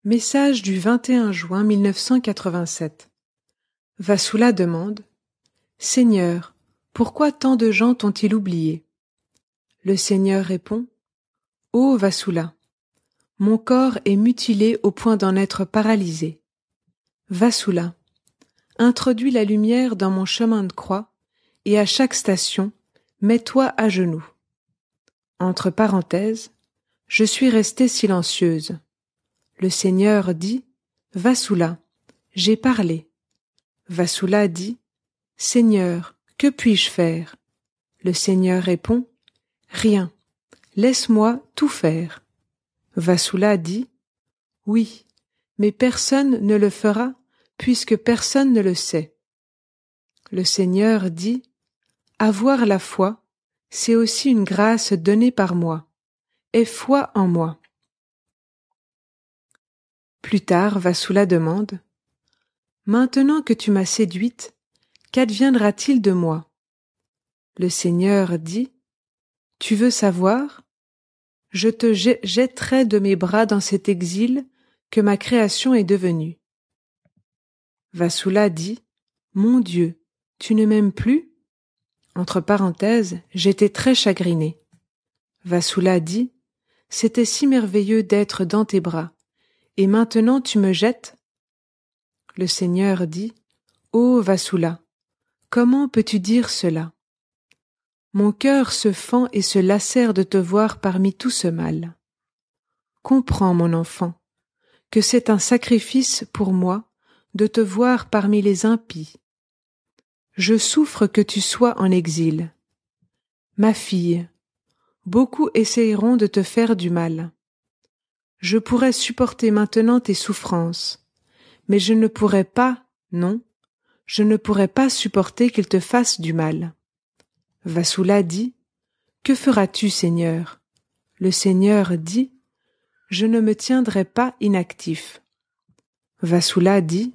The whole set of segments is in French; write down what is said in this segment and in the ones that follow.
Message du 21 juin 1987. Vassoula demande: Seigneur, pourquoi tant de gens t'ont-ils oublié? Le Seigneur répond: Ô Vassoula, mon corps est mutilé au point d'en être paralysé. Vassoula, introduis la lumière dans mon chemin de croix et à chaque station, mets-toi à genoux. Entre parenthèses, je suis restée silencieuse. Le Seigneur dit: Vassoula, j'ai parlé. Vassoula dit: Seigneur, que puis-je faire? Le Seigneur répond: Rien, laisse-moi tout faire. Vassoula dit: Oui, mais personne ne le fera, puisque personne ne le sait. Le Seigneur dit: Avoir la foi, c'est aussi une grâce donnée par moi. Aie foi en moi. Plus tard, Vassoula demande: Maintenant que tu m'as séduite, qu'adviendra-t-il de moi? Le Seigneur dit: Tu veux savoir? Je te jetterai de mes bras dans cet exil que ma création est devenue. Vassoula dit: Mon Dieu, tu ne m'aimes plus? Entre parenthèses, j'étais très chagrinée. Vassoula dit: C'était si merveilleux d'être dans tes bras, et maintenant tu me jettes? Le Seigneur dit: Ô Vassoula, comment peux-tu dire cela? Mon cœur se fend et se lacère de te voir parmi tout ce mal. Comprends, mon enfant, que c'est un sacrifice pour moi de te voir parmi les impies. Je souffre que tu sois en exil. Ma fille, beaucoup essayeront de te faire du mal. Je pourrais supporter maintenant tes souffrances, mais je ne pourrais pas, non, je ne pourrais pas supporter qu'ils te fassent du mal. Vassoula dit: Que feras-tu, Seigneur? Le Seigneur dit: Je ne me tiendrai pas inactif. Vassoula dit: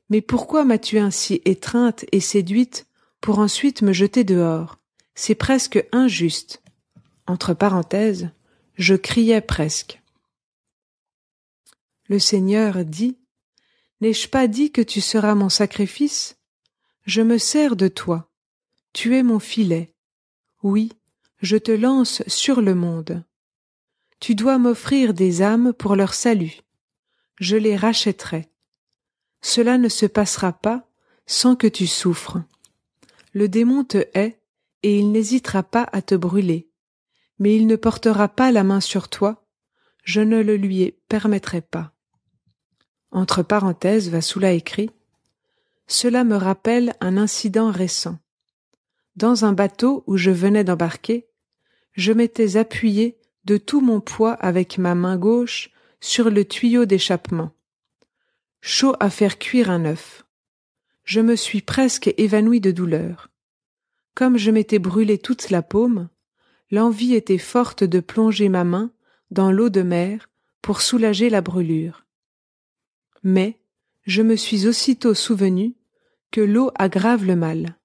Mais pourquoi m'as-tu ainsi étreinte et séduite pour ensuite me jeter dehors? C'est presque injuste. Entre parenthèses, je criais presque. Le Seigneur dit: N'ai-je pas dit que tu seras mon sacrifice? Je me sers de toi. Tu es mon filet. Oui, je te lance sur le monde. Tu dois m'offrir des âmes pour leur salut. Je les rachèterai. Cela ne se passera pas sans que tu souffres. Le démon te hait et il n'hésitera pas à te brûler, mais il ne portera pas la main sur toi, je ne le lui permettrai pas. Entre parenthèses, Vassoula écrit: Cela me rappelle un incident récent. Dans un bateau où je venais d'embarquer, je m'étais appuyé de tout mon poids avec ma main gauche sur le tuyau d'échappement. Chaud à faire cuire un œuf. Je me suis presque évanouie de douleur. Comme je m'étais brûlé toute la paume, l'envie était forte de plonger ma main dans l'eau de mer pour soulager la brûlure. Mais je me suis aussitôt souvenu que l'eau aggrave le mal.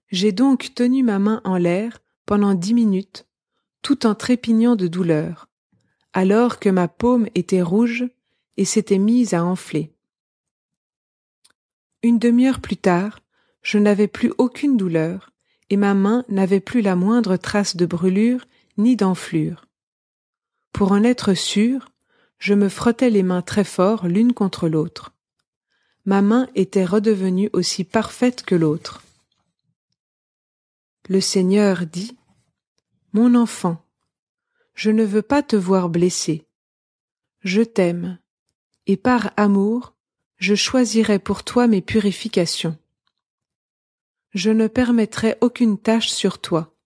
J'ai donc tenu ma main en l'air pendant 10 minutes, tout en trépignant de douleur, alors que ma paume était rouge et s'était mise à enfler. Une demi-heure plus tard, je n'avais plus aucune douleur et ma main n'avait plus la moindre trace de brûlure ni d'enflure. Pour en être sûr, je me frottais les mains très fort l'une contre l'autre. Ma main était redevenue aussi parfaite que l'autre. Le Seigneur dit: Mon enfant, je ne veux pas te voir blessé. Je t'aime, et par amour, je choisirai pour toi mes purifications. Je ne permettrai aucune tache sur toi.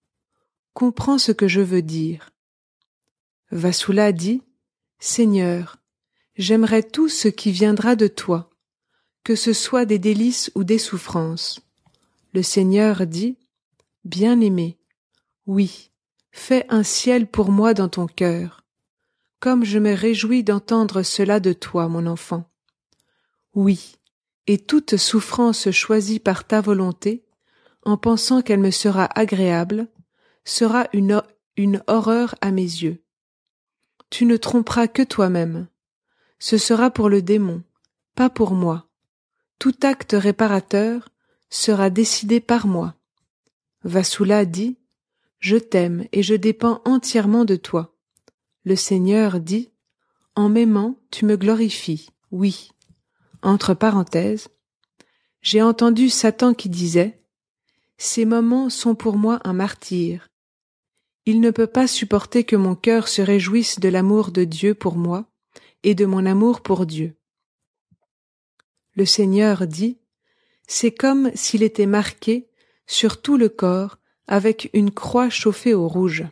Comprends ce que je veux dire. Vassoula dit: Seigneur, j'aimerais tout ce qui viendra de toi, que ce soit des délices ou des souffrances. Le Seigneur dit: Bien-aimé, oui, fais un ciel pour moi dans ton cœur. Comme je me réjouis d'entendre cela de toi, mon enfant. Oui, et toute souffrance choisie par ta volonté, en pensant qu'elle me sera agréable, sera une horreur à mes yeux. Tu ne tromperas que toi-même. ce sera pour le démon, pas pour moi. Tout acte réparateur sera décidé par moi. Vasula dit, je t'aime et je dépends entièrement de toi. Le Seigneur dit, en m'aimant, tu me glorifies, oui. Entre parenthèses, j'ai entendu Satan qui disait, ces moments sont pour moi un martyre. Il ne peut pas supporter que mon cœur se réjouisse de l'amour de Dieu pour moi et de mon amour pour Dieu. Le Seigneur dit, c'est comme s'il était marqué sur tout le corps avec une croix chauffée au rouge.